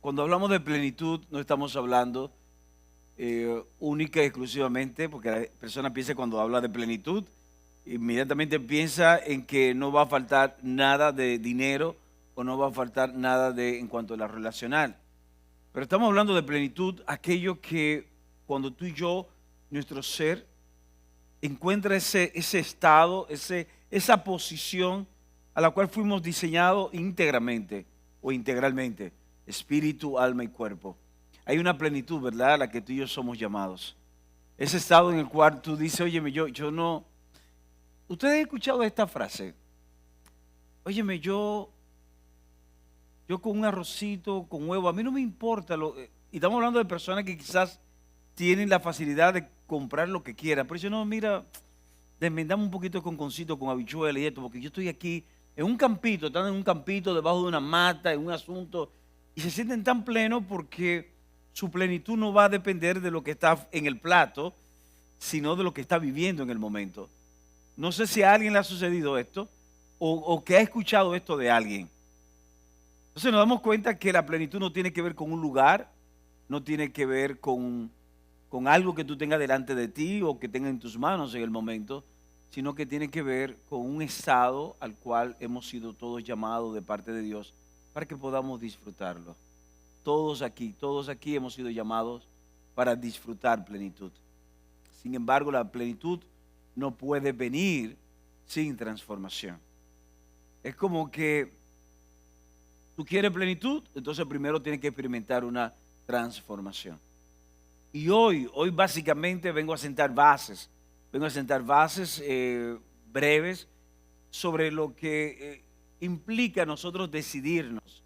Cuando hablamos de plenitud, no estamos hablando única y exclusivamente, porque la persona piensa cuando habla de plenitud, inmediatamente piensa en que no va a faltar nada de dinero o no va a faltar nada en cuanto a la relacional. Pero estamos hablando de plenitud, aquello que cuando tú y yo, nuestro ser, encuentra ese estado, esa posición a la cual fuimos diseñados íntegramente o integralmente, espíritu, alma y cuerpo. Hay una plenitud, ¿verdad?, a la que tú y yo somos llamados. Ese estado en el cual tú dices, óyeme, yo no... Ustedes han escuchado esta frase, óyeme, yo con un arrocito, con huevo, a mí no me importa. Y estamos hablando de personas que quizás tienen la facilidad de comprar lo que quieran, pero yo no, mira, desmendamos un poquito con concito, con habichuela y esto, porque yo estoy aquí en un campito, están en un campito, debajo de una mata, en un asunto, y se sienten tan plenos porque su plenitud no va a depender de lo que está en el plato, sino de lo que está viviendo en el momento. No sé si a alguien le ha sucedido esto o que ha escuchado esto de alguien. Entonces nos damos cuenta que la plenitud no tiene que ver con un lugar, no tiene que ver con algo que tú tengas delante de ti o que tengas en tus manos en el momento, sino que tiene que ver con un estado al cual hemos sido todos llamados de parte de Dios para que podamos disfrutarlo. Todos aquí hemos sido llamados para disfrutar plenitud. Sin embargo, la plenitud no puede venir sin transformación. Es como que tú quieres plenitud, entonces primero tienes que experimentar una transformación. Y hoy básicamente vengo a sentar bases, breves sobre lo que implica nosotros decidirnos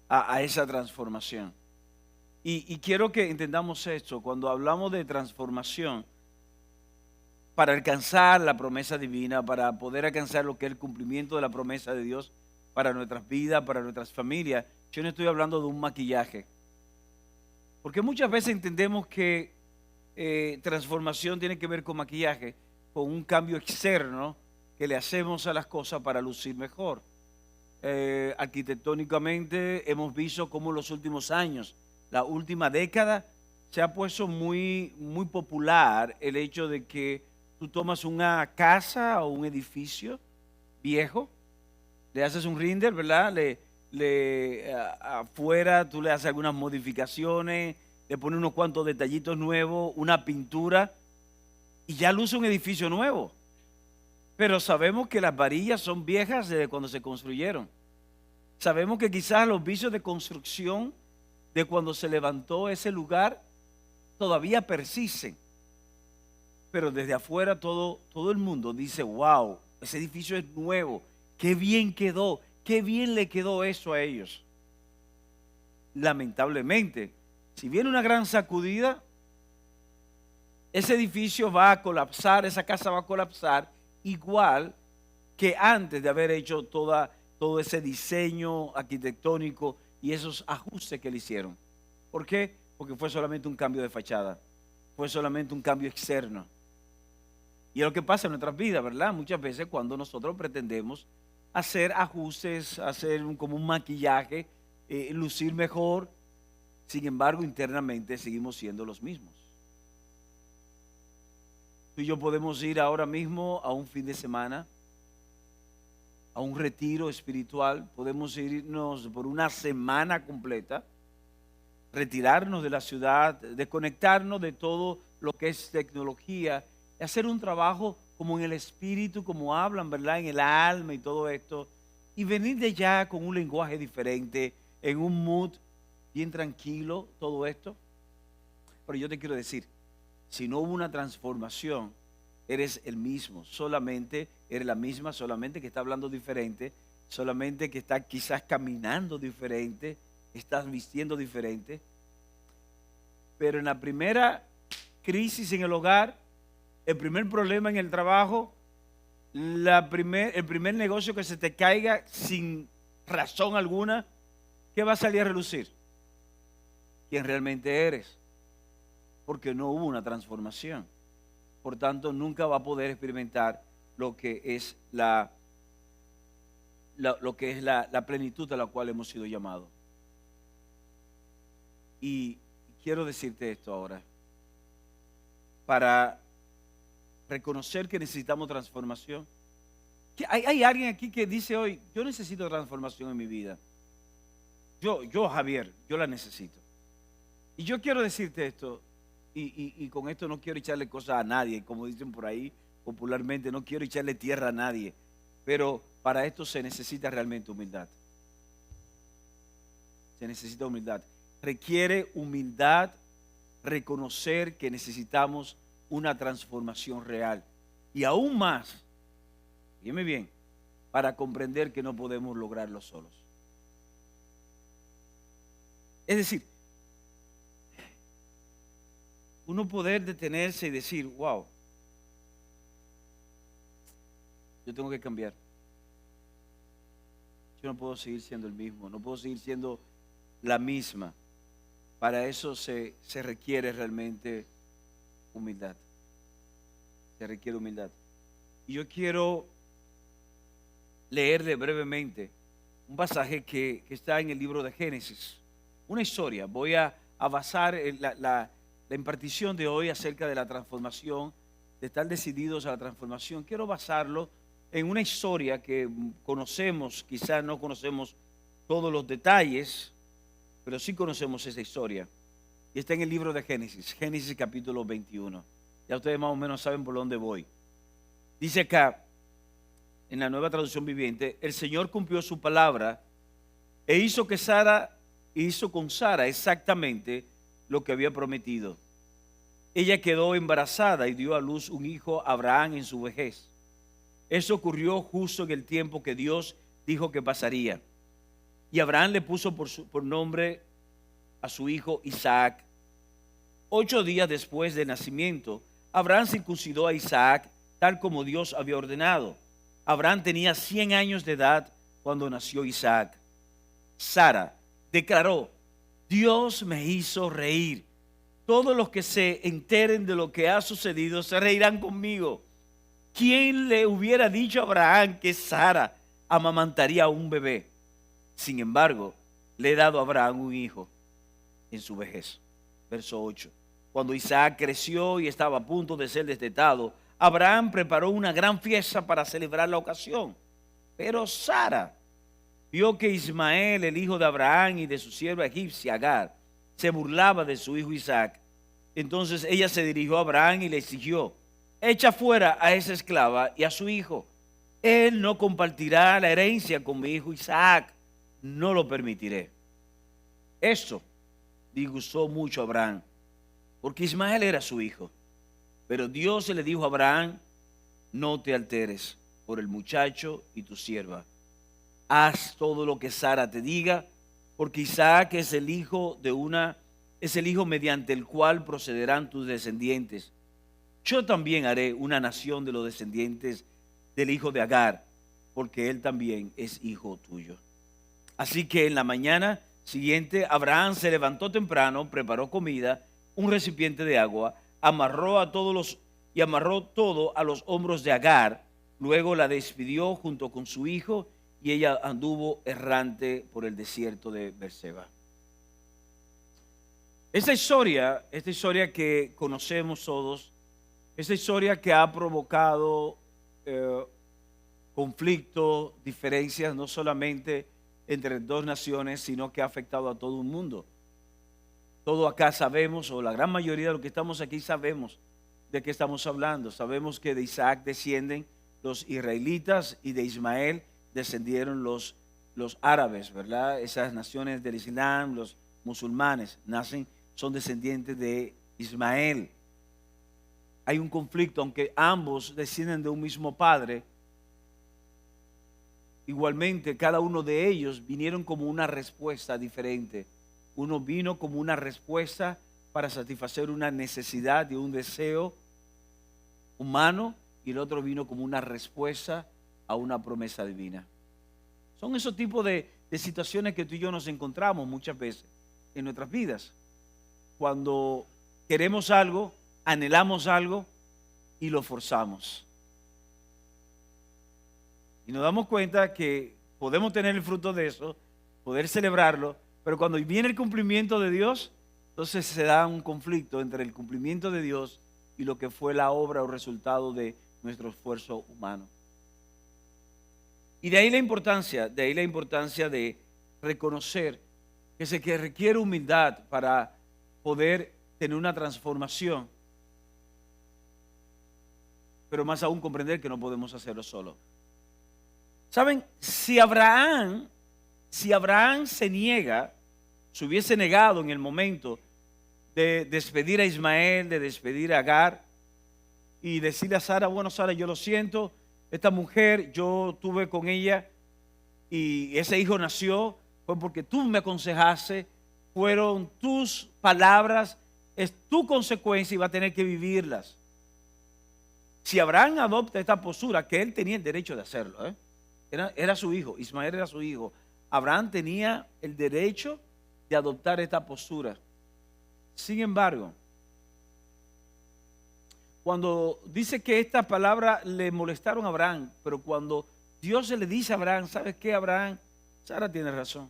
a esa transformación. Y quiero que entendamos esto, cuando hablamos de transformación, para alcanzar la promesa divina, para poder alcanzar lo que es el cumplimiento de la promesa de Dios para nuestras vidas, para nuestras familias, yo no estoy hablando de un maquillaje. Porque muchas veces entendemos que transformación tiene que ver con maquillaje, con un cambio externo que le hacemos a las cosas para lucir mejor. Arquitectónicamente hemos visto cómo en los últimos años, la última década, se ha puesto muy popular el hecho de que tú tomas una casa o un edificio viejo, le haces un render, ¿verdad? Afuera tú le haces algunas modificaciones, le pones unos cuantos detallitos nuevos, una pintura, y ya luce un edificio nuevo. Pero sabemos que las varillas son viejas desde cuando se construyeron. Sabemos que quizás los vicios de construcción de cuando se levantó ese lugar todavía persisten. Pero desde afuera todo el mundo dice, wow, ese edificio es nuevo, qué bien quedó, qué bien le quedó eso a ellos. Lamentablemente, si viene una gran sacudida, ese edificio va a colapsar, esa casa va a colapsar igual que antes de haber hecho todo ese diseño arquitectónico y esos ajustes que le hicieron. ¿Por qué? Porque fue solamente un cambio de fachada, fue solamente un cambio externo. Y es lo que pasa en nuestras vidas, ¿verdad? Muchas veces cuando nosotros pretendemos hacer ajustes, como un maquillaje, lucir mejor, sin embargo internamente seguimos siendo los mismos. Tú y yo podemos ir ahora mismo a un fin de semana, a un retiro espiritual, podemos irnos por una semana completa, retirarnos de la ciudad, desconectarnos de todo lo que es tecnología, y hacer un trabajo como en el espíritu, como hablan, ¿verdad? En el alma y todo esto, y venir de allá con un lenguaje diferente, en un mood bien tranquilo, todo esto. Pero yo te quiero decir, si no hubo una transformación, eres el mismo, solamente eres la misma, solamente que está hablando diferente, solamente que está quizás caminando diferente, estás vistiendo diferente. Pero en la primera crisis en el hogar, el primer problema en el trabajo, el primer negocio que se te caiga sin razón alguna, ¿qué va a salir a relucir? ¿Quién realmente eres? Porque no hubo una transformación. Por tanto, nunca va a poder experimentar lo que es la plenitud a la cual hemos sido llamados. Y quiero decirte esto ahora. Para reconocer que necesitamos transformación. Hay alguien aquí que dice hoy, yo necesito transformación en mi vida. Yo, Javier, yo la necesito. Y yo quiero decirte esto, y con esto no quiero echarle cosas a nadie, como dicen por ahí popularmente, no quiero echarle tierra a nadie, pero para esto se necesita realmente humildad. Se necesita humildad. Requiere humildad reconocer que necesitamos una transformación real. Y aún más, fíjeme bien, para comprender que no podemos lograrlo solos. Es decir, uno poder detenerse y decir, wow, yo tengo que cambiar. Yo no puedo seguir siendo el mismo, no puedo seguir siendo la misma. Para eso se requiere realmente humildad. Se requiere humildad. Y yo quiero leerle brevemente un pasaje que está en el libro de Génesis. Una historia. Voy a basar la impartición de hoy acerca de la transformación, de estar decididos a la transformación. Quiero basarlo en una historia que conocemos, quizás no conocemos todos los detalles, pero sí conocemos esa historia. Y está en el libro de Génesis, Génesis capítulo 21. Ya ustedes más o menos saben por dónde voy. Dice acá, en la Nueva Traducción Viviente, el Señor cumplió su palabra e hizo con Sara exactamente lo que había prometido. Ella quedó embarazada y dio a luz un hijo a Abraham en su vejez. Eso ocurrió justo en el tiempo que Dios dijo que pasaría. Y Abraham le puso por nombre a su hijo Isaac. 8 días después del nacimiento, Abraham circuncidó a Isaac tal como Dios había ordenado. Abraham tenía 100 años de edad cuando nació Isaac. Sara declaró, Dios me hizo reír. Todos los que se enteren de lo que ha sucedido se reirán conmigo. ¿Quién le hubiera dicho a Abraham que Sara amamantaría a un bebé? Sin embargo, le he dado a Abraham un hijo en su vejez. Verso 8. Cuando Isaac creció y estaba a punto de ser destetado, Abraham preparó una gran fiesta para celebrar la ocasión. Pero Sara vio que Ismael, el hijo de Abraham y de su sierva egipcia Agar, se burlaba de su hijo Isaac. Entonces ella se dirigió a Abraham y le exigió, echa fuera a esa esclava y a su hijo. Él no compartirá la herencia con mi hijo Isaac. No lo permitiré. Esto disgustó mucho a Abraham, porque Ismael era su hijo. Pero Dios le dijo a Abraham, no te alteres por el muchacho y tu sierva. Haz todo lo que Sara te diga, porque Isaac es el hijo mediante el cual procederán tus descendientes. Yo también haré una nación de los descendientes del hijo de Agar, porque él también es hijo tuyo. Así que en la mañana siguiente Abraham se levantó temprano, preparó comida, un recipiente de agua, amarró todo a los hombros de Agar, luego la despidió junto con su hijo y ella anduvo errante por el desierto de Berseba. Esta historia que conocemos todos, esta historia que ha provocado conflictos, diferencias, no solamente entre dos naciones, sino que ha afectado a todo un mundo. Todos acá sabemos, o la gran mayoría de los que estamos aquí sabemos de qué estamos hablando. Sabemos que de Isaac descienden los israelitas y de Ismael descendieron los árabes, ¿verdad? Esas naciones del Islam, los musulmanes, son descendientes de Ismael. Hay un conflicto, aunque ambos descienden de un mismo padre. Igualmente, cada uno de ellos vinieron como una respuesta diferente. Uno vino como una respuesta para satisfacer una necesidad y un deseo humano, y el otro vino como una respuesta a una promesa divina. Son esos tipos de situaciones que tú y yo nos encontramos muchas veces en nuestras vidas. Cuando queremos algo, anhelamos algo y lo forzamos. Y nos damos cuenta que podemos tener el fruto de eso, poder celebrarlo, pero cuando viene el cumplimiento de Dios, Entonces se da un conflicto entre el cumplimiento de Dios y lo que fue la obra o resultado de nuestro esfuerzo humano. Y de ahí la importancia de reconocer que requiere humildad para poder tener una transformación, pero más aún comprender que no podemos hacerlo solo. ¿Saben? Si Abraham se niega, se hubiese negado en el momento de despedir a Ismael, de despedir a Agar y decirle a Sara, bueno, Sara, yo lo siento, esta mujer, yo tuve con ella y ese hijo nació, fue porque tú me aconsejaste, fueron tus palabras, es tu consecuencia y va a tener que vivirlas. Si Abraham adopta esta postura, que él tenía el derecho de hacerlo, era su hijo, Ismael era su hijo, Abraham tenía el derecho de adoptar esta postura. Sin embargo, cuando dice que estas palabras le molestaron a Abraham, pero cuando Dios se le dice a Abraham, ¿sabes qué, Abraham? Sara tiene razón.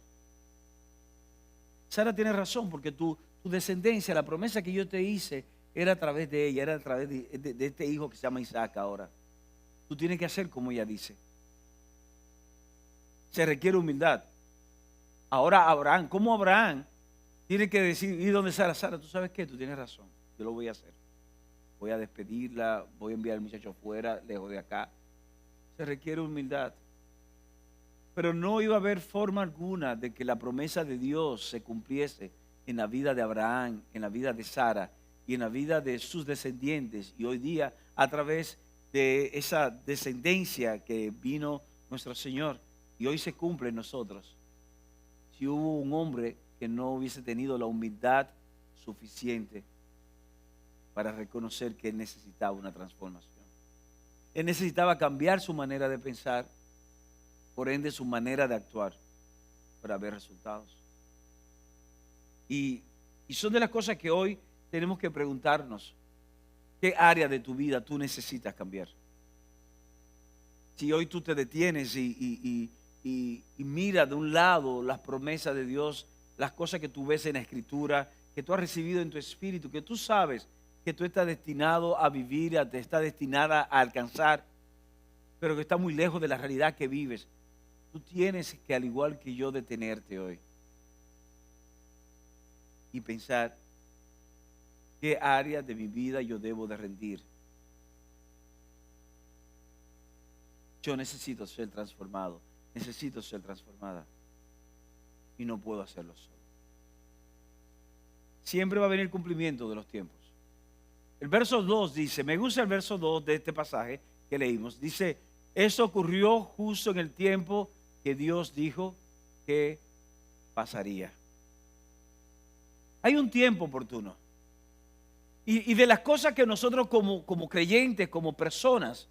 Sara tiene razón porque tu descendencia, la promesa que yo te hice, era a través de ella, era a través de este hijo que se llama Isaac ahora. Tú tienes que hacer como ella dice. Se requiere humildad. Ahora Abraham, ¿cómo Abraham tiene que decir, ¿y dónde Sara? Sara, ¿tú sabes qué? Tú tienes razón, yo lo voy a hacer. Voy a despedirla, voy a enviar al muchacho afuera, lejos de acá. Se requiere humildad. Pero no iba a haber forma alguna de que la promesa de Dios se cumpliese en la vida de Abraham, en la vida de Sara y en la vida de sus descendientes. Y hoy día, a través de esa descendencia que vino nuestro Señor, y hoy se cumple en nosotros. Si hubo un hombre que no hubiese tenido la humildad suficiente para reconocer que él necesitaba una transformación. Él necesitaba cambiar su manera de pensar, por ende su manera de actuar, para ver resultados. Y son de las cosas que hoy tenemos que preguntarnos, ¿qué área de tu vida tú necesitas cambiar? Si hoy tú te detienes y mira de un lado las promesas de Dios, las cosas que tú ves en la Escritura, que tú has recibido en tu espíritu, que tú sabes que tú estás destinado a vivir, te estás destinada a alcanzar, pero que está muy lejos de la realidad que vives. Tú tienes que, al igual que yo, detenerte hoy y pensar qué área de mi vida yo debo de rendir. Yo necesito ser transformado, necesito ser transformada y no puedo hacerlo solo. Siempre va a venir el cumplimiento de los tiempos. El verso 2 dice, me gusta el verso 2 de este pasaje que leímos, dice, eso ocurrió justo en el tiempo que Dios dijo que pasaría. Hay un tiempo oportuno. Y de las cosas que nosotros como creyentes, como personas,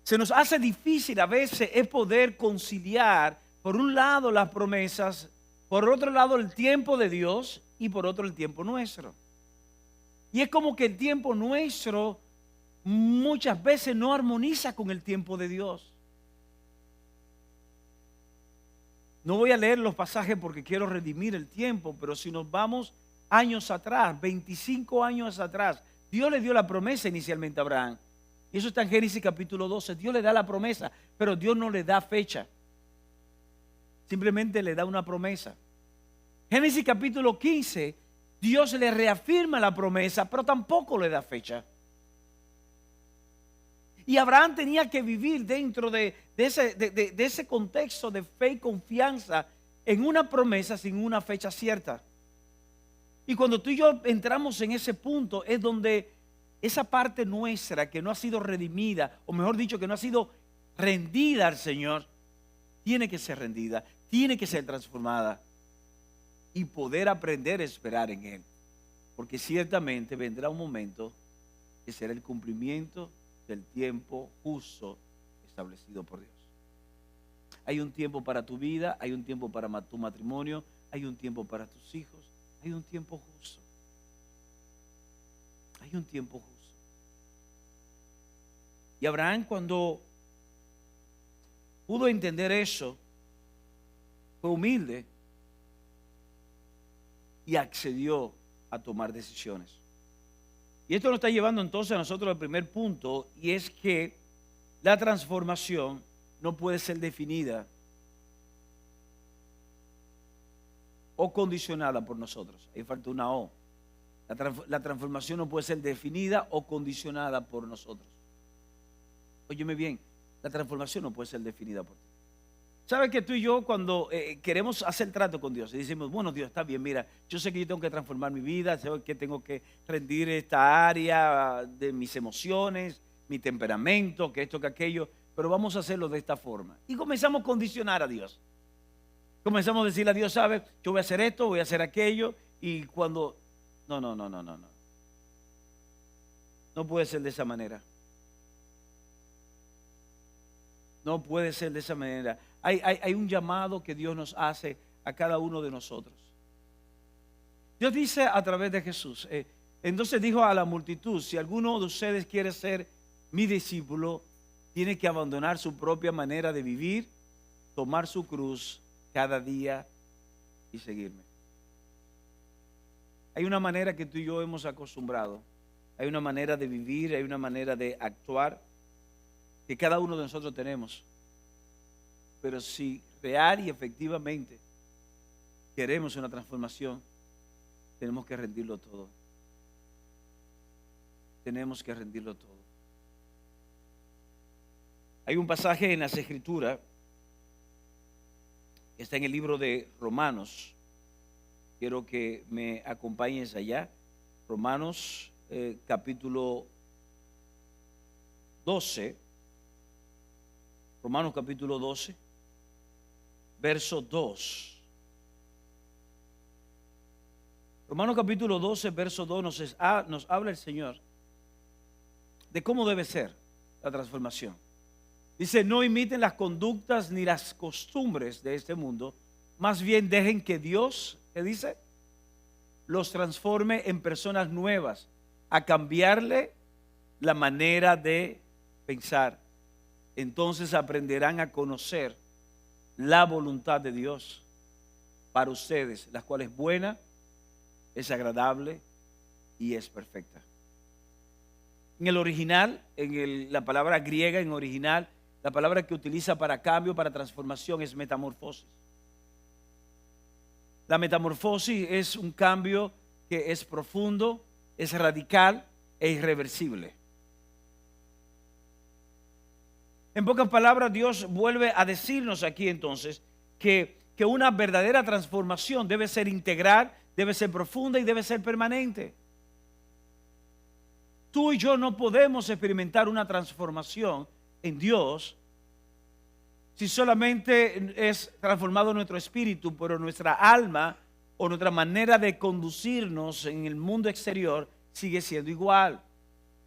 se nos hace difícil a veces es poder conciliar, por un lado las promesas, por otro lado el tiempo de Dios y por otro el tiempo nuestro. Y es como que el tiempo nuestro muchas veces no armoniza con el tiempo de Dios. No voy a leer los pasajes porque quiero redimir el tiempo, pero si nos vamos años atrás, 25 años atrás, Dios le dio la promesa inicialmente a Abraham. Y eso está en Génesis capítulo 12. Dios le da la promesa, pero Dios no le da fecha. Simplemente le da una promesa. Génesis capítulo 15, Dios le reafirma la promesa, pero tampoco le da fecha. Y Abraham tenía que vivir dentro de ese contexto de fe y confianza en una promesa sin una fecha cierta. Y cuando tú y yo entramos en ese punto es donde esa parte nuestra que no ha sido redimida, o mejor dicho, que no ha sido rendida al Señor, tiene que ser rendida, tiene que ser transformada y poder aprender a esperar en Él. Porque ciertamente vendrá un momento que será el cumplimiento del tiempo justo establecido por Dios. Hay un tiempo para tu vida, hay un tiempo para tu matrimonio, hay un tiempo para tus hijos, hay un tiempo justo. Hay un tiempo justo. Y Abraham, cuando pudo entender eso, fue humilde y accedió a tomar decisiones. Y esto nos está llevando entonces a nosotros al primer punto, y es que la transformación no puede ser definida o condicionada por nosotros. Ahí falta una O. La transformación no puede ser definida o condicionada por nosotros. Óyeme bien, la transformación no puede ser definida por ti. ¿Sabes que tú y yo cuando queremos hacer trato con Dios y decimos, bueno, Dios, está bien, mira, yo sé que yo tengo que transformar mi vida, sé que tengo que rendir esta área de mis emociones, mi temperamento, que esto, que aquello, pero vamos a hacerlo de esta forma. Y comenzamos a condicionar a Dios. Comenzamos a decirle a Dios, ¿sabes? Yo voy a hacer esto, voy a hacer aquello, y cuando... No. No puede ser de esa manera. No puede ser de esa manera. Hay un llamado que Dios nos hace a cada uno de nosotros. Dios dice a través de Jesús, entonces dijo a la multitud, si alguno de ustedes quiere ser mi discípulo, tiene que abandonar su propia manera de vivir, tomar su cruz cada día y seguirme. Hay una manera que tú y yo hemos acostumbrado, hay una manera de vivir, hay una manera de actuar que cada uno de nosotros tenemos. Pero si real y efectivamente queremos una transformación, tenemos que rendirlo todo. Tenemos que rendirlo todo. Hay un pasaje en las Escrituras que está en el libro de Romanos. Quiero que me acompañes allá. Romanos capítulo 12. Romanos capítulo 12, verso 2. Romanos capítulo 12, verso 2 nos habla el Señor de cómo debe ser la transformación. Dice, no imiten las conductas ni las costumbres de este mundo, más bien dejen que Dios, ¿qué dice? Los transforme en personas nuevas, a cambiarle la manera de pensar. Entonces aprenderán a conocer la voluntad de Dios para ustedes, la cual es buena, es agradable y es perfecta. En el original, la palabra griega en original, la palabra que utiliza para cambio, para transformación es metamorfosis. La metamorfosis es un cambio que es profundo, es radical e irreversible. En pocas palabras, Dios vuelve a decirnos aquí entonces que una verdadera transformación debe ser integral, debe ser profunda y debe ser permanente. Tú y yo no podemos experimentar una transformación en Dios si solamente es transformado nuestro espíritu, pero nuestra alma o nuestra manera de conducirnos en el mundo exterior sigue siendo igual.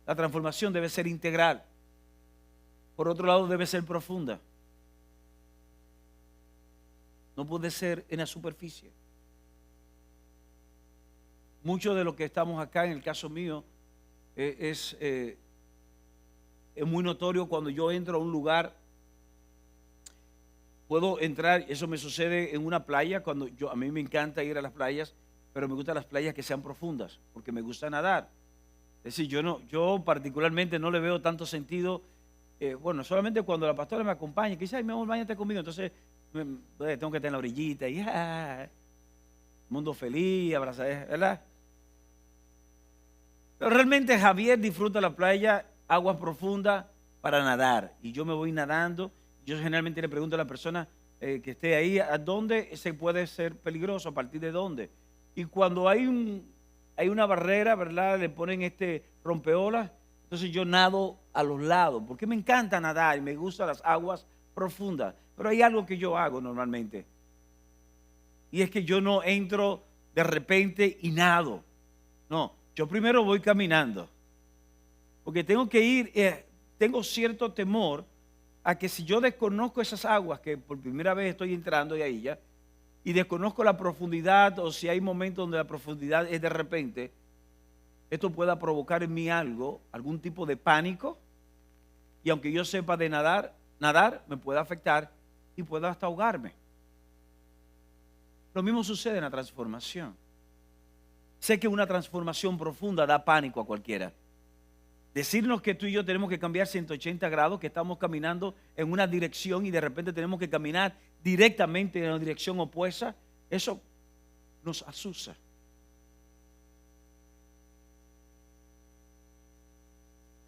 La transformación debe ser integral. Por otro lado, debe ser profunda. No puede ser en la superficie. Mucho de lo que estamos acá, en el caso mío, es muy notorio cuando yo entro a un lugar. Puedo entrar, eso me sucede en una playa, a mí me encanta ir a las playas, pero me gustan las playas que sean profundas, porque me gusta nadar. Es decir, yo particularmente no le veo tanto sentido. Bueno, solamente cuando la pastora me acompaña, que dice, ay, mi amor, báñate conmigo, entonces tengo que estar en la orillita y mundo feliz, abrazar, ¿verdad? Pero realmente Javier disfruta la playa, aguas profundas para nadar, y yo me voy nadando. Yo generalmente le pregunto a la persona que esté ahí, ¿a dónde se puede ser peligroso? ¿A partir de dónde? Y cuando hay una barrera, ¿verdad? Le ponen este rompeolas. Entonces yo nado a los lados, porque me encanta nadar y me gustan las aguas profundas. Pero hay algo que yo hago normalmente. Y es que yo no entro de repente y nado. No, yo primero voy caminando. Porque tengo que ir, tengo cierto temor a que si yo desconozco esas aguas, que por primera vez estoy entrando de ahí ya, y desconozco la profundidad, o si hay momentos donde la profundidad es de repente, esto pueda provocar en mí algún tipo de pánico, y aunque yo sepa de nadar me puede afectar y pueda hasta ahogarme. Lo mismo sucede en la transformación. Sé que una transformación profunda da pánico a cualquiera. Decirnos que tú y yo tenemos que cambiar 180 grados, que estamos caminando en una dirección y de repente tenemos que caminar directamente en la dirección opuesta, eso nos asusta.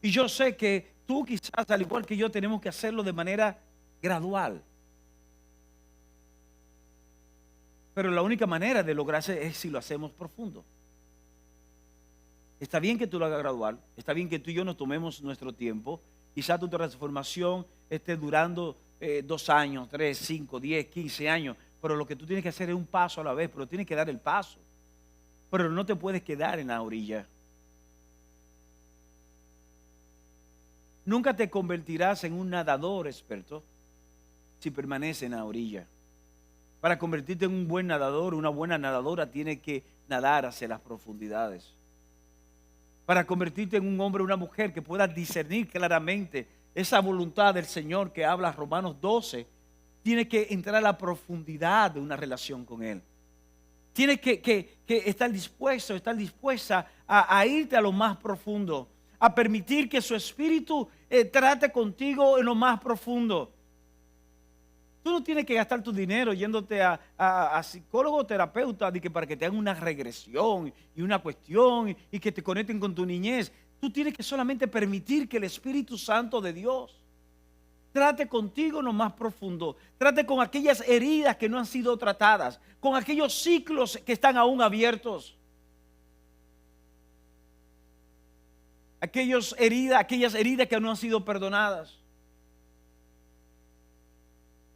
Y yo sé que tú quizás, al igual que yo, tenemos que hacerlo de manera gradual. Pero la única manera de lograrse es si lo hacemos profundo. Está bien que tú lo hagas gradual, está bien que tú y yo nos tomemos nuestro tiempo. Quizás tu transformación esté durando 2 años, 3, 5, 10, 15 años, pero lo que tú tienes que hacer es un paso a la vez, pero tienes que dar el paso. Pero no te puedes quedar en la orilla. Nunca te convertirás en un nadador experto si permaneces en la orilla. Para convertirte en un buen nadador, una buena nadadora, tienes que nadar hacia las profundidades. Para convertirte en un hombre o una mujer que pueda discernir claramente esa voluntad del Señor que habla Romanos 12, tienes que entrar a la profundidad de una relación con Él. Tienes que estar dispuesto, estar dispuesta a irte a lo más profundo, a permitir que su Espíritu trate contigo en lo más profundo. Tú no tienes que gastar tu dinero yéndote a psicólogo o terapeuta para que te hagan una regresión y una cuestión y que te conecten con tu niñez. Tú tienes que solamente permitir que el Espíritu Santo de Dios trate contigo en lo más profundo. Trate con aquellas heridas que no han sido tratadas, con aquellos ciclos que están aún abiertos. Aquellas heridas que no han sido perdonadas.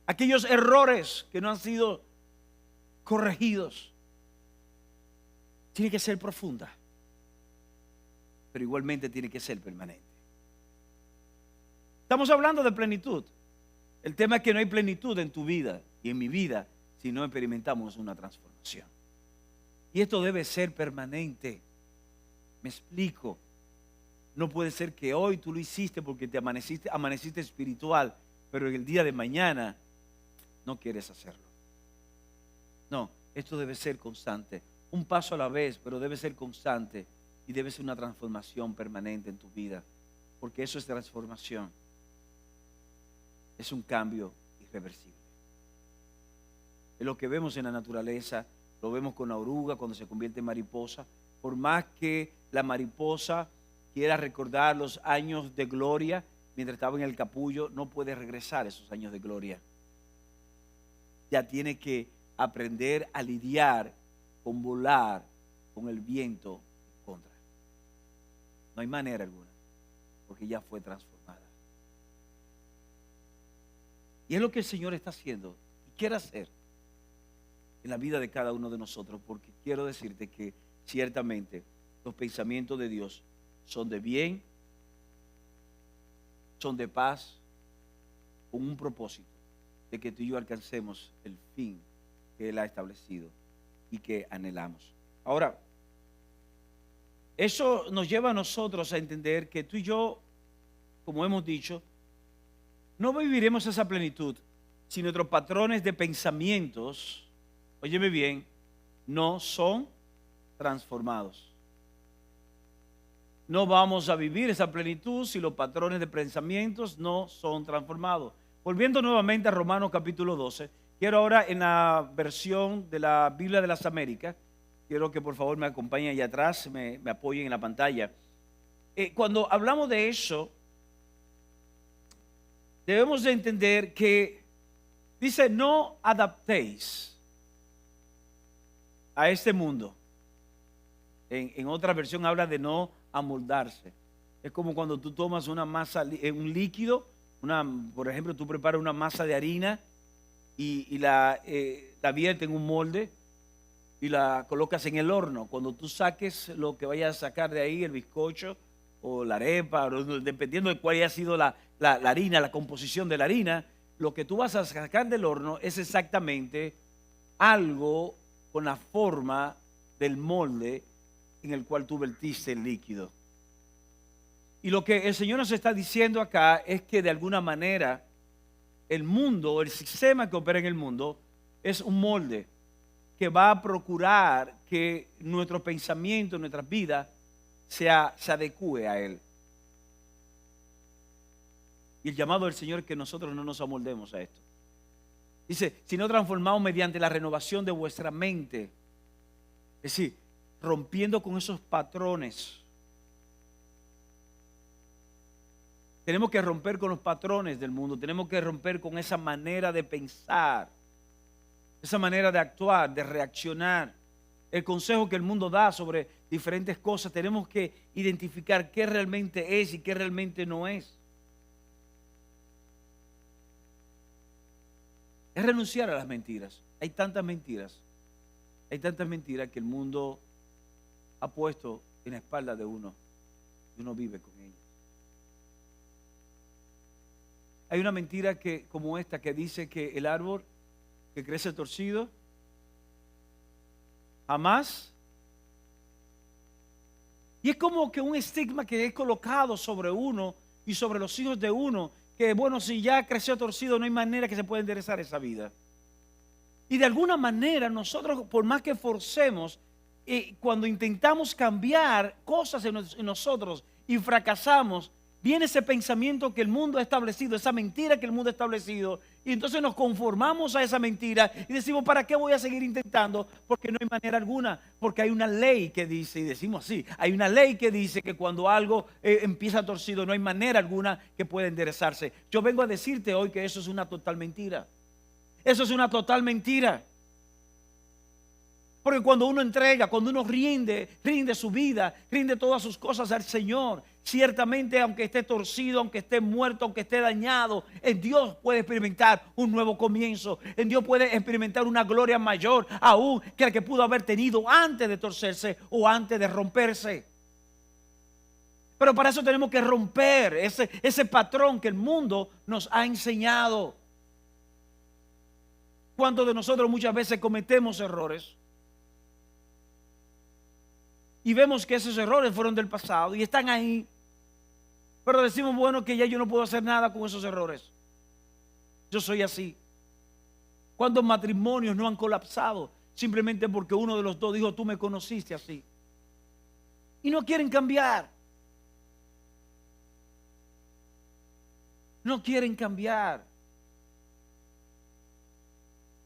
Aquellos errores que no han sido corregidos. Tiene que ser profunda, pero igualmente tiene que ser permanente. Estamos hablando de plenitud. El tema es que no hay plenitud en tu vida y en mi vida si no experimentamos una transformación. Y esto debe ser permanente. Me explico. No puede ser que hoy tú lo hiciste porque te amaneciste espiritual, pero en el día de mañana no quieres hacerlo. No, esto debe ser constante. Un paso a la vez, pero debe ser constante y debe ser una transformación permanente en tu vida. Porque eso es transformación. Es un cambio irreversible. Es lo que vemos en la naturaleza, lo vemos con la oruga cuando se convierte en mariposa. Por más que la mariposa quiera recordar los años de gloria mientras estaba en el capullo, no puede regresar esos años de gloria. Ya tiene que aprender a lidiar con volar con el viento en contra. No hay manera alguna, porque ya fue transformada. Y es lo que el Señor está haciendo y quiere hacer en la vida de cada uno de nosotros, porque quiero decirte que ciertamente los pensamientos de Dios son de bien, son de paz, con un propósito de que tú y yo alcancemos el fin que Él ha establecido y que anhelamos. Ahora, eso nos lleva a nosotros a entender que tú y yo, como hemos dicho, no viviremos esa plenitud si nuestros patrones de pensamientos, óyeme bien, no son transformados. No vamos a vivir esa plenitud si los patrones de pensamientos no son transformados. Volviendo nuevamente a Romanos capítulo 12, quiero ahora en la versión de la Biblia de las Américas, quiero que por favor me acompañen allá atrás, me apoyen en la pantalla. Cuando hablamos de eso, debemos de entender que dice: no adaptéis a este mundo. En otra versión habla de no amoldarse. Es como cuando tú tomas una masa, un líquido, por ejemplo, tú preparas una masa de harina y la viertes en un molde y la colocas en el horno. Cuando tú saques lo que vayas a sacar de ahí, el bizcocho o la arepa, dependiendo de cuál haya sido la harina, la composición de la harina, lo que tú vas a sacar del horno es exactamente algo con la forma del molde en el cual tú vertiste el líquido. Y lo que el Señor nos está diciendo acá es que de alguna manera el mundo, el sistema que opera en el mundo, es un molde que va a procurar que nuestro pensamiento, nuestras vidas, se adecue a Él. Y el llamado del Señor es que nosotros no nos amoldemos a esto. Dice, sino transformados mediante la renovación de vuestra mente. Es decir, rompiendo con esos patrones. Tenemos que romper con los patrones del mundo. Tenemos que romper con esa manera de pensar, esa manera de actuar, de reaccionar. El consejo que el mundo da sobre diferentes cosas, tenemos que identificar qué realmente es y qué realmente no es. Es renunciar a las mentiras. Hay tantas mentiras que el mundo ha puesto en la espalda de uno y uno vive con ellas. Hay una mentira como esta que dice que el árbol que crece torcido jamás. Y es como que un estigma que es colocado sobre uno y sobre los hijos de uno, que bueno, si ya creció torcido no hay manera que se pueda enderezar esa vida. Y de alguna manera nosotros, por más que forcemos, cuando intentamos cambiar cosas en nosotros y fracasamos, viene ese pensamiento que el mundo ha establecido, esa mentira que el mundo ha establecido, y entonces nos conformamos a esa mentira y decimos, ¿para qué voy a seguir intentando? Porque no hay manera alguna, porque hay una ley que dice, y decimos así, hay una ley que dice que cuando algo empieza torcido no hay manera alguna que pueda enderezarse. Yo vengo a decirte hoy que eso es una total mentira. Eso es una total mentira. Porque cuando uno entrega, cuando uno rinde su vida, rinde todas sus cosas al Señor, ciertamente aunque esté torcido, aunque esté muerto, aunque esté dañado, en Dios puede experimentar un nuevo comienzo. En Dios puede experimentar una gloria mayor aún que la que pudo haber tenido antes de torcerse o antes de romperse. Pero para eso tenemos que romper ese patrón que el mundo nos ha enseñado. ¿Cuántos de nosotros muchas veces cometemos errores? Y vemos que esos errores fueron del pasado y están ahí. Pero decimos, bueno, que ya yo no puedo hacer nada con esos errores. Yo soy así. ¿Cuántos matrimonios no han colapsado simplemente porque uno de los dos dijo, tú me conociste así? Y no quieren cambiar. No quieren cambiar.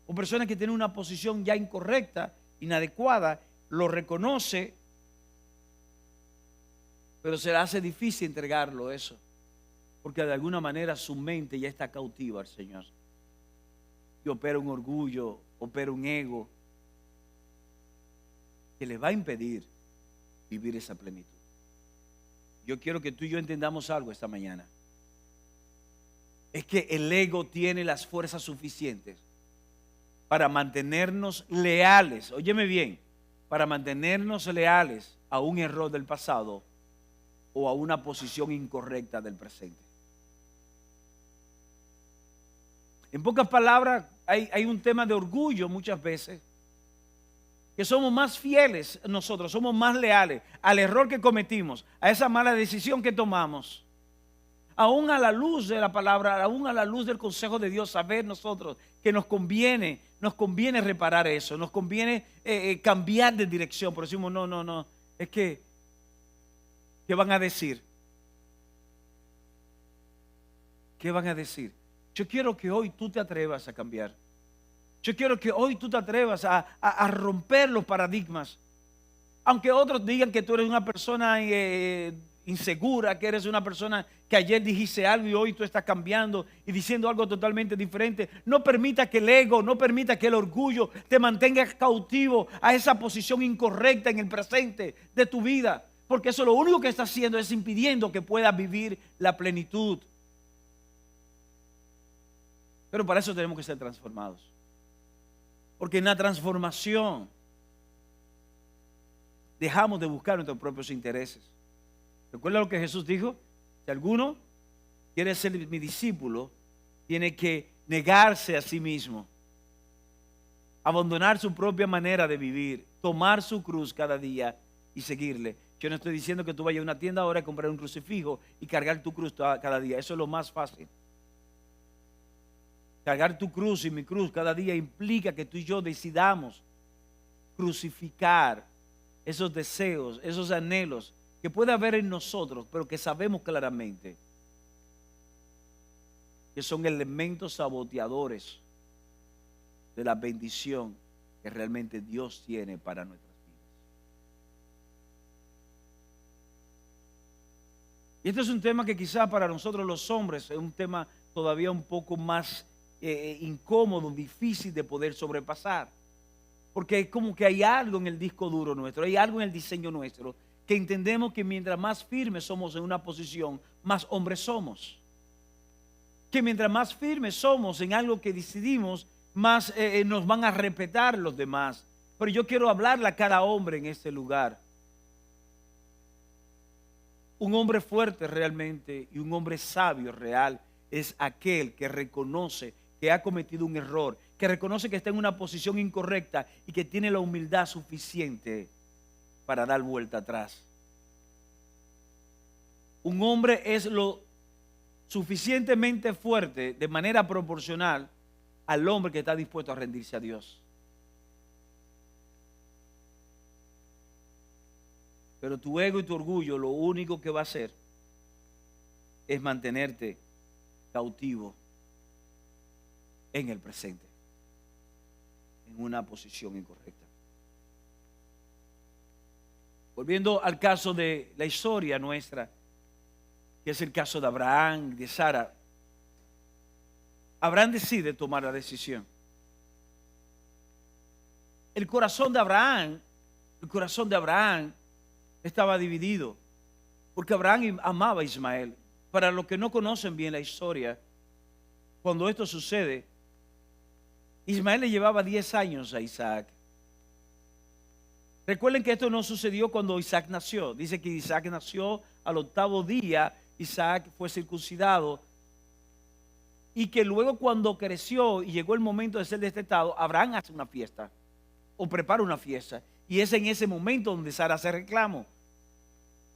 O personas que tienen una posición ya incorrecta, inadecuada, lo reconoce, pero se le hace difícil entregarlo eso, porque de alguna manera su mente ya está cautiva al Señor. Y opera un orgullo, opera un ego, que le va a impedir vivir esa plenitud. Yo quiero que tú y yo entendamos algo esta mañana. Es que el ego tiene las fuerzas suficientes para mantenernos leales, óyeme bien, para mantenernos leales a un error del pasado o a una posición incorrecta del presente. En pocas palabras, hay un tema de orgullo muchas veces, que somos más fieles nosotros, somos más leales al error que cometimos, a esa mala decisión que tomamos. Aún a la luz de la palabra, aún a la luz del consejo de Dios, saber nosotros que nos conviene reparar eso, nos conviene cambiar de dirección. Pero decimos, no, es que, ¿qué van a decir? ¿Qué van a decir? Yo quiero que hoy tú te atrevas a cambiar. Yo quiero que hoy tú te atrevas a romper los paradigmas. Aunque otros digan que tú eres una persona insegura, que eres una persona que ayer dijiste algo y hoy tú estás cambiando y diciendo algo totalmente diferente. No permita que el ego, no permita que el orgullo te mantenga cautivo a esa posición incorrecta en el presente de tu vida, porque eso lo único que está haciendo es impidiendo que puedas vivir la plenitud. Pero para eso tenemos que ser transformados, porque en la transformación dejamos de buscar nuestros propios intereses. ¿Recuerda lo que Jesús dijo? Si alguno quiere ser mi discípulo, tiene que negarse a sí mismo, abandonar su propia manera de vivir, tomar su cruz cada día y seguirle. Yo no estoy diciendo que tú vayas a una tienda ahora a comprar un crucifijo y cargar tu cruz cada día. Eso es lo más fácil. Cargar tu cruz y mi cruz cada día implica que tú y yo decidamos crucificar esos deseos, esos anhelos que puede haber en nosotros, pero que sabemos claramente que son elementos saboteadores de la bendición que realmente Dios tiene para nuestras vidas. Y este es un tema que quizá para nosotros los hombres es un tema todavía un poco más incómodo, difícil de poder sobrepasar. Porque es como que hay algo en el disco duro nuestro, hay algo en el diseño nuestro, que entendemos que mientras más firmes somos en una posición, más hombres somos. Que mientras más firmes somos en algo que decidimos, más nos van a respetar los demás. Pero yo quiero hablarle a cada hombre en este lugar. Un hombre fuerte realmente y un hombre sabio real es aquel que reconoce que ha cometido un error, que reconoce que está en una posición incorrecta y que tiene la humildad suficiente para dar vuelta atrás. Un hombre es lo suficientemente fuerte de manera proporcional al hombre que está dispuesto a rendirse a Dios. Pero tu ego y tu orgullo lo único que va a hacer es mantenerte cautivo en el presente, en una posición incorrecta. Volviendo al caso de la historia nuestra, que es el caso de Abraham y de Sara. Abraham decide tomar la decisión. El corazón de Abraham estaba dividido, porque Abraham amaba a Ismael. Para los que no conocen bien la historia, cuando esto sucede, Ismael le llevaba 10 años a Isaac. Recuerden que esto no sucedió cuando Isaac nació. Dice que Isaac nació al 8º día, Isaac fue circuncidado, y que luego cuando creció y llegó el momento de ser destetado, Abraham hace una fiesta o prepara una fiesta, y es en ese momento donde Sara hace reclamo.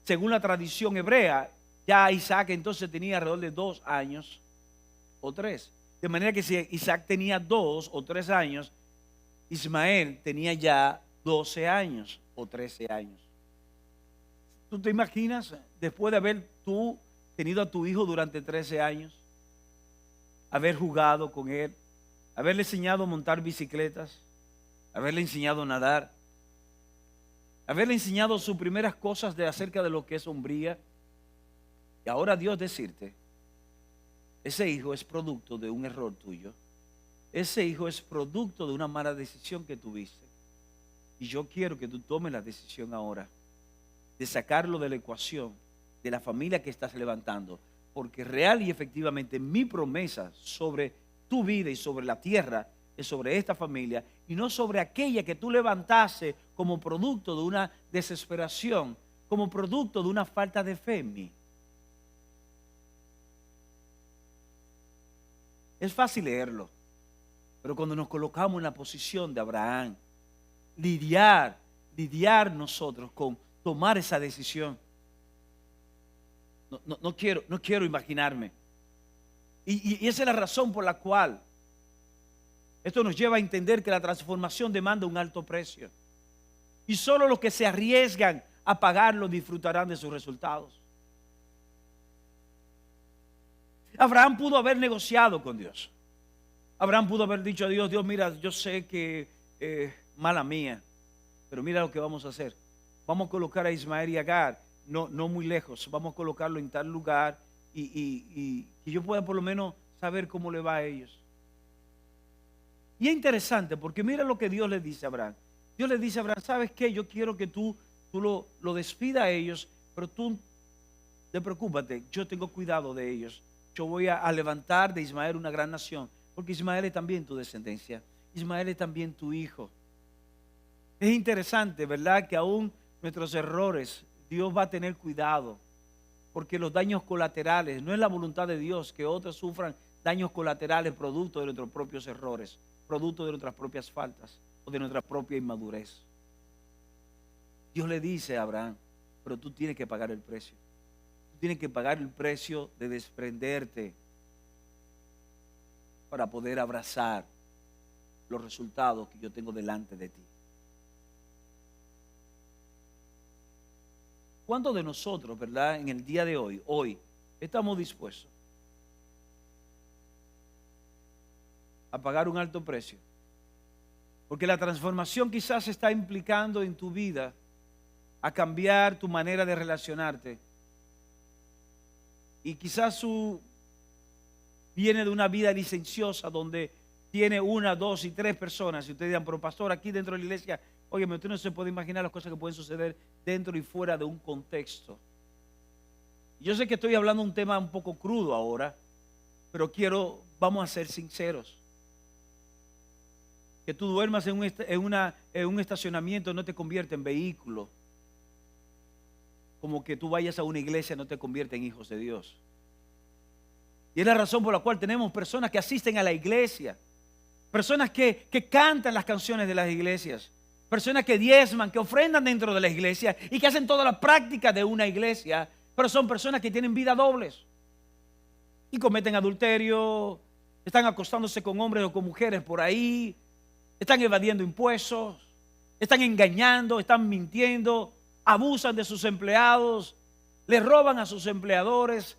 Según la tradición hebrea, ya Isaac entonces tenía alrededor de 2 años o 3, de manera que si Isaac tenía 2 o 3 años, Ismael tenía ya 12 años o 13 años. ¿Tú te imaginas después de haber tú tenido a tu hijo durante 13 años, haber jugado con él, haberle enseñado a montar bicicletas, haberle enseñado a nadar, haberle enseñado sus primeras cosas acerca de lo que es hombría, y ahora Dios decirte, ese hijo es producto de un error tuyo, ese hijo es producto de una mala decisión que tuviste, y yo quiero que tú tomes la decisión ahora de sacarlo de la ecuación, de la familia que estás levantando, porque real y efectivamente mi promesa sobre tu vida y sobre la tierra es sobre esta familia y no sobre aquella que tú levantaste como producto de una desesperación, como producto de una falta de fe en mí. Es fácil leerlo, pero cuando nos colocamos en la posición de Abraham, lidiar nosotros con tomar esa decisión. No quiero imaginarme. Y esa es la razón por la cual esto nos lleva a entender que la transformación demanda un alto precio. Y solo los que se arriesgan a pagarlo disfrutarán de sus resultados. Abraham pudo haber negociado con Dios. Abraham pudo haber dicho a Dios, Dios, mira, yo sé que mala mía, pero mira lo que vamos a hacer. Vamos a colocar a Ismael y Agar, no muy lejos, vamos a colocarlo en tal lugar y que yo pueda por lo menos saber cómo le va a ellos. Y es interesante porque mira lo que Dios le dice a Abraham. Dios le dice a Abraham, ¿sabes qué? Yo quiero que tú lo despidas a ellos, pero tú te preocúpate, yo tengo cuidado de ellos. Yo voy a levantar de Ismael una gran nación, porque Ismael es también tu descendencia, Ismael es también tu hijo. Es interesante, ¿verdad? Que aún nuestros errores, Dios va a tener cuidado, porque los daños colaterales, no es la voluntad de Dios que otros sufran daños colaterales producto de nuestros propios errores, producto de nuestras propias faltas o de nuestra propia inmadurez. Dios le dice a Abraham, pero tú tienes que pagar el precio. Tú tienes que pagar el precio de desprenderte para poder abrazar los resultados que yo tengo delante de ti. ¿Cuántos de nosotros, verdad, en el día de hoy, estamos dispuestos a pagar un alto precio? Porque la transformación quizás está implicando en tu vida a cambiar tu manera de relacionarte. Y quizás viene de una vida licenciosa donde tiene 1, 2 y 3 personas. Y ustedes dirán, pero pastor, aquí dentro de la iglesia, óyeme, usted no se puede imaginar las cosas que pueden suceder dentro y fuera de un contexto. Yo sé que estoy hablando un tema un poco crudo ahora, pero vamos a ser sinceros. Que tú duermas en un estacionamiento no te convierte en vehículo. Como que tú vayas a una iglesia no te convierte en hijos de Dios. Y es la razón por la cual tenemos personas que asisten a la iglesia, personas que cantan las canciones de las iglesias, personas que diezman, que ofrendan dentro de la iglesia y que hacen toda la práctica de una iglesia, pero son personas que tienen vida dobles y cometen adulterio, están acostándose con hombres o con mujeres por ahí, están evadiendo impuestos, están engañando, están mintiendo, abusan de sus empleados, les roban a sus empleadores.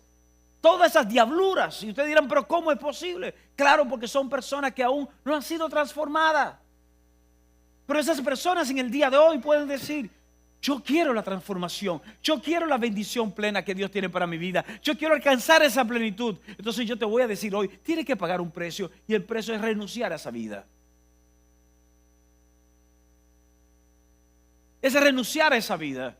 Todas esas diabluras. Y ustedes dirán, pero ¿cómo es posible? Claro, porque son personas que aún no han sido transformadas. Pero esas personas en el día de hoy pueden decir, yo quiero la transformación, yo quiero la bendición plena que Dios tiene para mi vida, yo quiero alcanzar esa plenitud. Entonces yo te voy a decir hoy, tienes que pagar un precio y el precio es renunciar a esa vida. Es renunciar a esa vida.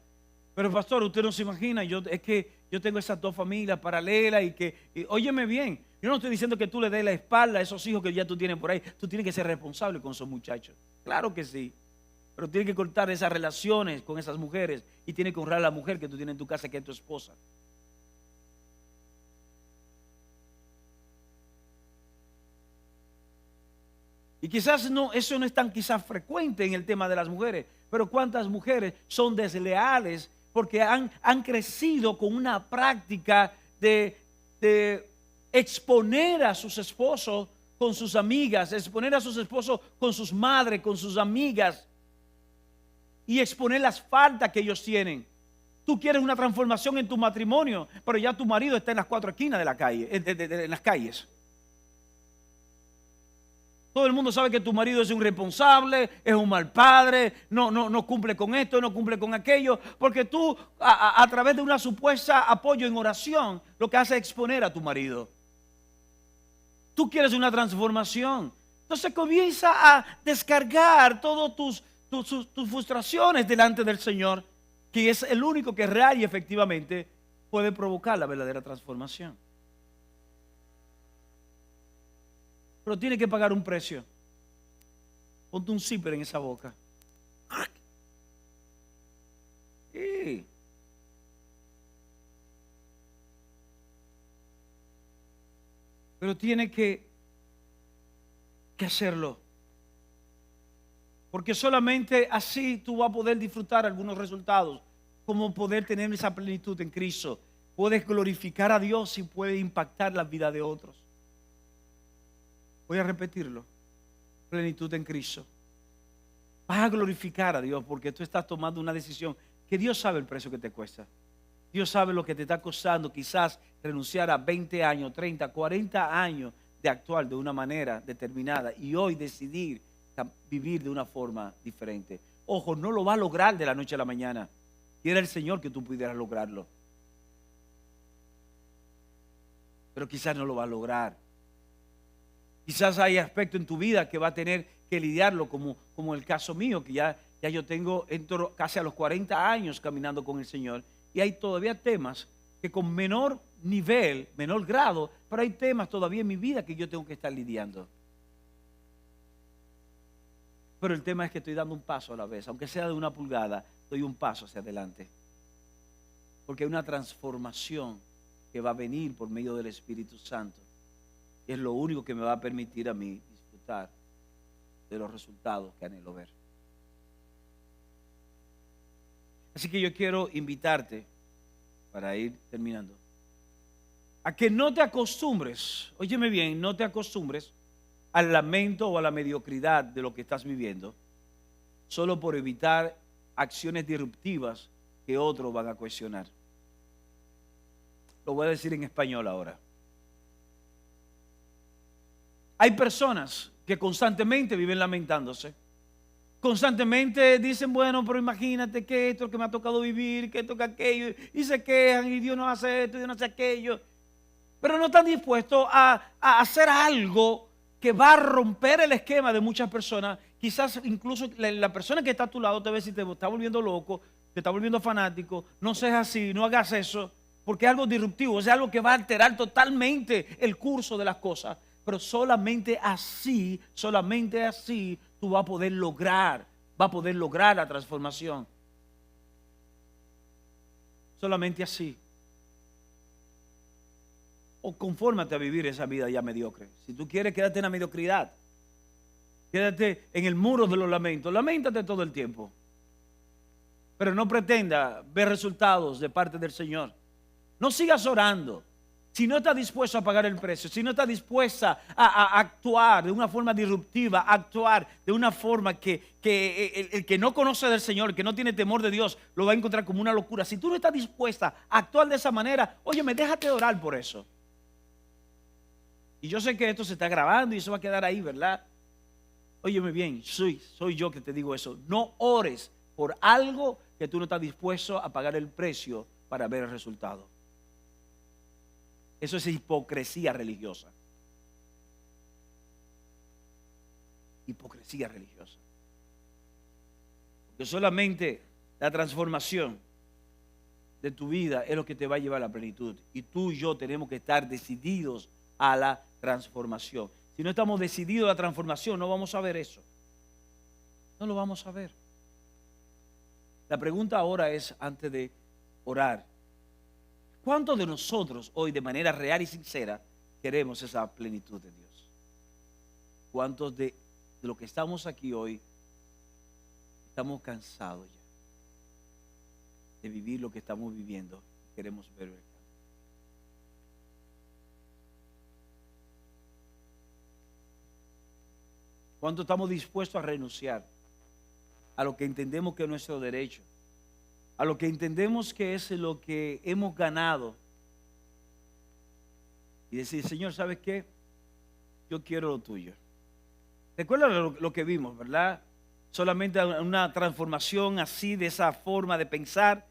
Pero pastor, usted no se imagina, es que yo tengo esas 2 familias paralelas y óyeme bien, yo no estoy diciendo que tú le des la espalda a esos hijos que ya tú tienes por ahí. Tú tienes que ser responsable con esos muchachos. Claro que sí. Pero tienes que cortar esas relaciones con esas mujeres y tienes que honrar a la mujer que tú tienes en tu casa, que es tu esposa. Y quizás eso no es tan quizás frecuente en el tema de las mujeres, pero ¿cuántas mujeres son desleales porque han crecido con una práctica de exponer a sus esposos con sus amigas, exponer a sus esposos con sus madres, con sus amigas y exponer las faltas que ellos tienen? Tú quieres una transformación en tu matrimonio, pero ya tu marido está en las 4 esquinas de la calle, en las calles. Todo el mundo sabe que tu marido es un irresponsable, es un mal padre, no cumple con esto, no cumple con aquello, porque tú a través de una supuesta apoyo en oración, lo que hace es exponer a tu marido. Tú quieres una transformación. Entonces comienza a descargar todas tus frustraciones delante del Señor, que es el único que real y efectivamente puede provocar la verdadera transformación. Pero tiene que pagar un precio. Ponte un zipper en esa boca. Sí. Pero tiene que hacerlo. Porque solamente así tú vas a poder disfrutar algunos resultados, como poder tener esa plenitud en Cristo. Puedes glorificar a Dios y puedes impactar la vida de otros. Voy a repetirlo. Plenitud en Cristo. Vas a glorificar a Dios porque tú estás tomando una decisión que Dios sabe el precio que te cuesta. Dios sabe lo que te está costando quizás renunciar a 20 años, 30, 40 años de actuar de una manera determinada y hoy decidir vivir de una forma diferente. Ojo, no lo va a lograr de la noche a la mañana. Quiere el Señor que tú pudieras lograrlo. Pero quizás no lo va a lograr. Quizás hay aspectos en tu vida que va a tener que lidiarlo, como el caso mío, que ya yo tengo casi a los 40 años caminando con el Señor. Y hay todavía temas que con menor nivel, menor grado, pero hay temas todavía en mi vida que yo tengo que estar lidiando. Pero el tema es que estoy dando un paso a la vez, aunque sea de 1 pulgada, doy un paso hacia adelante. Porque hay una transformación que va a venir por medio del Espíritu Santo. Es lo único que me va a permitir a mí disfrutar de los resultados que anhelo ver. Así que yo quiero invitarte, para ir terminando, a que no te acostumbres, óyeme bien, no te acostumbres al lamento o a la mediocridad de lo que estás viviendo, solo por evitar acciones disruptivas que otros van a cuestionar. Lo voy a decir en español ahora. Hay personas que constantemente viven lamentándose. Constantemente dicen, bueno, pero imagínate que esto es lo que me ha tocado vivir, que esto, que aquello, y se quejan, y Dios no hace esto, y Dios no hace aquello. Pero no están dispuestos a hacer algo que va a romper el esquema de muchas personas. Quizás incluso la persona que está a tu lado te va a decir, te está volviendo loco, te está volviendo fanático, no seas así, no hagas eso, porque es algo disruptivo, es algo que va a alterar totalmente el curso de las cosas. Pero solamente así tú vas a poder lograr la transformación. Solamente así. O confórmate a vivir esa vida ya mediocre. Si tú quieres, quédate en la mediocridad. Quédate en el muro de los lamentos. Lamentate todo el tiempo. Pero no pretenda ver resultados de parte del Señor. No sigas orando. Si no estás dispuesto a pagar el precio, si no estás dispuesta a actuar de una forma disruptiva, a actuar de una forma que el que no conoce del Señor, el que no tiene temor de Dios, lo va a encontrar como una locura. Si tú no estás dispuesta a actuar de esa manera, óyeme, déjate orar por eso. Y yo sé que esto se está grabando y eso va a quedar ahí, ¿verdad? Óyeme bien, soy yo que te digo eso. No ores por algo que tú no estás dispuesto a pagar el precio para ver el resultado. Eso es hipocresía religiosa. Hipocresía religiosa. Porque solamente la transformación de tu vida es lo que te va a llevar a la plenitud. Y tú y yo tenemos que estar decididos a la transformación. Si no estamos decididos a la transformación, no vamos a ver eso. No lo vamos a ver. La pregunta ahora es, antes de orar, ¿cuántos de nosotros hoy de manera real y sincera queremos esa plenitud de Dios? ¿Cuántos de los que estamos aquí hoy estamos cansados ya de vivir lo que estamos viviendo? Queremos ver el cambio. ¿Cuántos estamos dispuestos a renunciar a lo que entendemos que es nuestro derecho? A lo que entendemos que es lo que hemos ganado. Y decir, Señor, ¿sabes qué? Yo quiero lo tuyo. Recuerda lo que vimos, ¿verdad? Solamente una transformación así, de esa forma de pensar,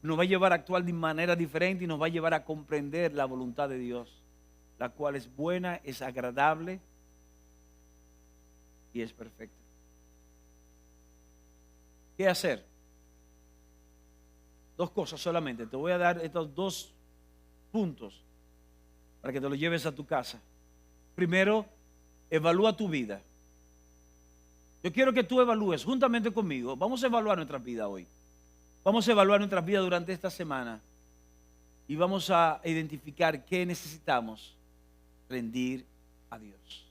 nos va a llevar a actuar de manera diferente y nos va a llevar a comprender la voluntad de Dios, la cual es buena, es agradable y es perfecta. ¿Qué hacer? Dos cosas solamente. Te voy a dar estos dos puntos para que te los lleves a tu casa. Primero, evalúa tu vida. Yo quiero que tú evalúes juntamente conmigo. Vamos a evaluar nuestra vida hoy. Vamos a evaluar nuestra vida durante esta semana y vamos a identificar qué necesitamos rendir a Dios.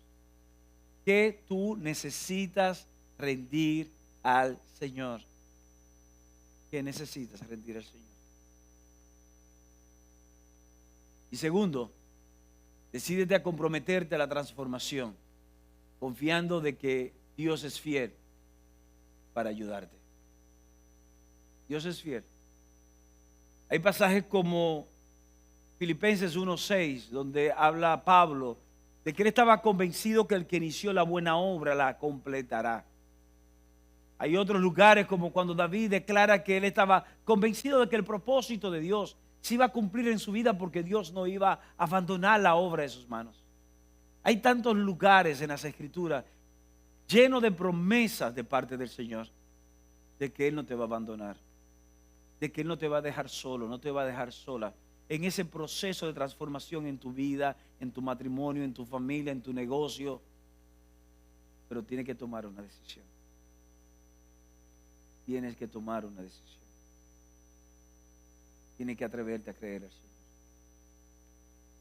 ¿Qué tú necesitas rendir al Señor? ¿Qué necesitas rendir al Señor? Y segundo, decídete a comprometerte a la transformación, confiando de que Dios es fiel para ayudarte. Dios es fiel. Hay pasajes como Filipenses 1:6, donde habla Pablo de que él estaba convencido que el que inició la buena obra la completará. Hay otros lugares como cuando David declara que él estaba convencido de que el propósito de Dios se iba a cumplir en su vida porque Dios no iba a abandonar la obra de sus manos. Hay tantos lugares en las Escrituras llenos de promesas de parte del Señor de que Él no te va a abandonar, de que Él no te va a dejar solo, no te va a dejar sola en ese proceso de transformación en tu vida, en tu matrimonio, en tu familia, en tu negocio. Pero tienes que tomar una decisión. Tienes que tomar una decisión. Tienes que atreverte a creer al Señor.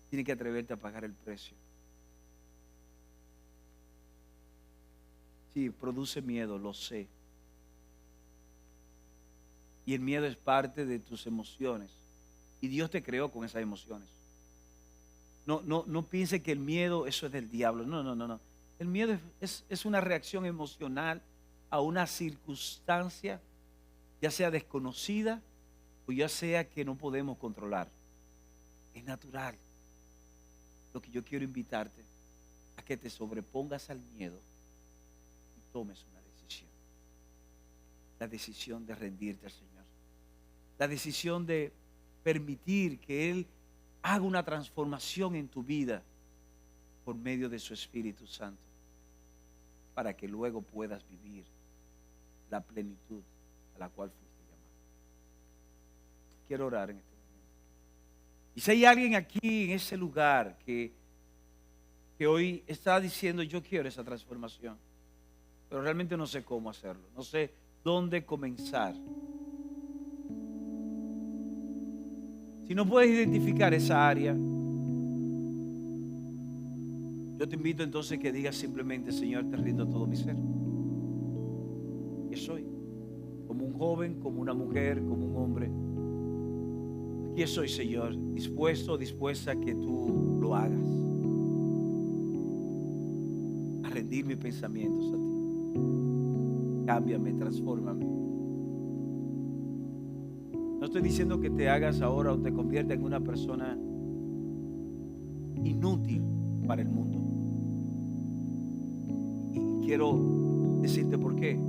Tienes que atreverte a pagar el precio. Sí, produce miedo, lo sé. Y el miedo es parte de tus emociones. Y Dios te creó con esas emociones. No piense que el miedo, eso es del diablo. No. El miedo es una reacción emocional a una circunstancia, ya sea desconocida o ya sea que no podemos controlar. Es natural. Lo que yo quiero invitarte a que te sobrepongas al miedo y tomes una decisión. La decisión de rendirte al Señor. La decisión de permitir que Él haga una transformación en tu vida por medio de su Espíritu Santo, para que luego puedas vivir la plenitud a la cual fuiste llamado. Quiero orar en este momento. Y si hay alguien aquí en ese lugar que hoy está diciendo, yo quiero esa transformación, pero realmente no sé cómo hacerlo, no sé dónde comenzar. Si no puedes identificar esa área, yo te invito entonces que digas simplemente, Señor, te rindo todo mi ser. ¿Qué soy? Como un joven, como una mujer, como un hombre. Aquí estoy, Señor, dispuesto, dispuesta a que tú lo hagas. A rendir mis pensamientos a ti. Cámbiame, transfórmame. No estoy diciendo que te hagas ahora o te conviertas en una persona inútil para el mundo. Y quiero decirte por qué.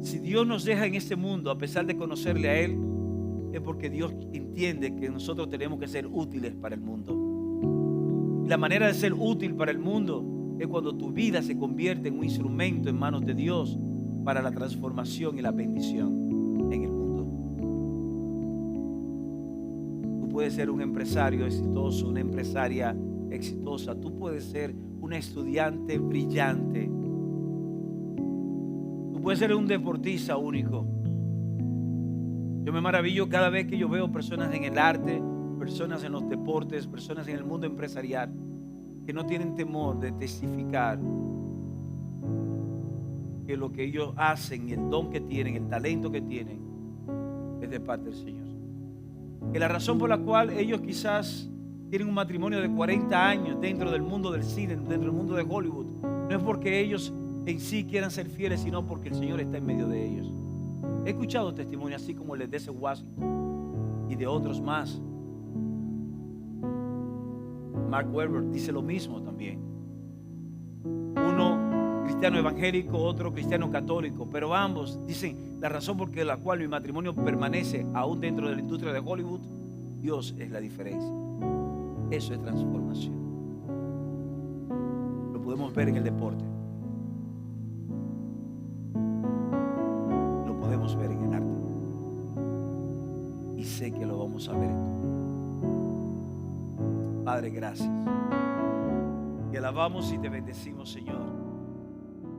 Si Dios nos deja en este mundo a pesar de conocerle a Él, es porque Dios entiende que nosotros tenemos que ser útiles para el mundo. Y la manera de ser útil para el mundo es cuando tu vida se convierte en un instrumento en manos de Dios para la transformación y la bendición en el mundo. Tú puedes ser un empresario exitoso, una empresaria exitosa. Tú puedes ser un estudiante brillante. Tú puedes ser un deportista único. Yo me maravillo cada vez que yo veo personas en el arte, personas en los deportes, personas en el mundo empresarial que no tienen temor de testificar que lo que ellos hacen, el don que tienen, el talento que tienen, es de parte del Señor. Que la razón por la cual ellos quizás tienen un matrimonio de 40 años dentro del mundo del cine, dentro del mundo de Hollywood, no es porque ellos en sí quieran ser fieles, sino porque el Señor está en medio de ellos. He escuchado testimonios así como el de Denzel Washington y de otros más. Mark Webber dice lo mismo también. Uno cristiano evangélico, otro cristiano católico, pero ambos dicen la razón por la cual mi matrimonio permanece aún dentro de la industria de Hollywood, Dios es la diferencia. Eso es transformación. Lo podemos ver en el deporte. Lo podemos ver en el arte. Y sé que lo vamos a ver en tu vida. Padre, gracias. Te alabamos y te bendecimos, Señor.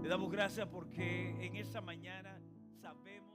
Te damos gracias porque en esta mañana sabemos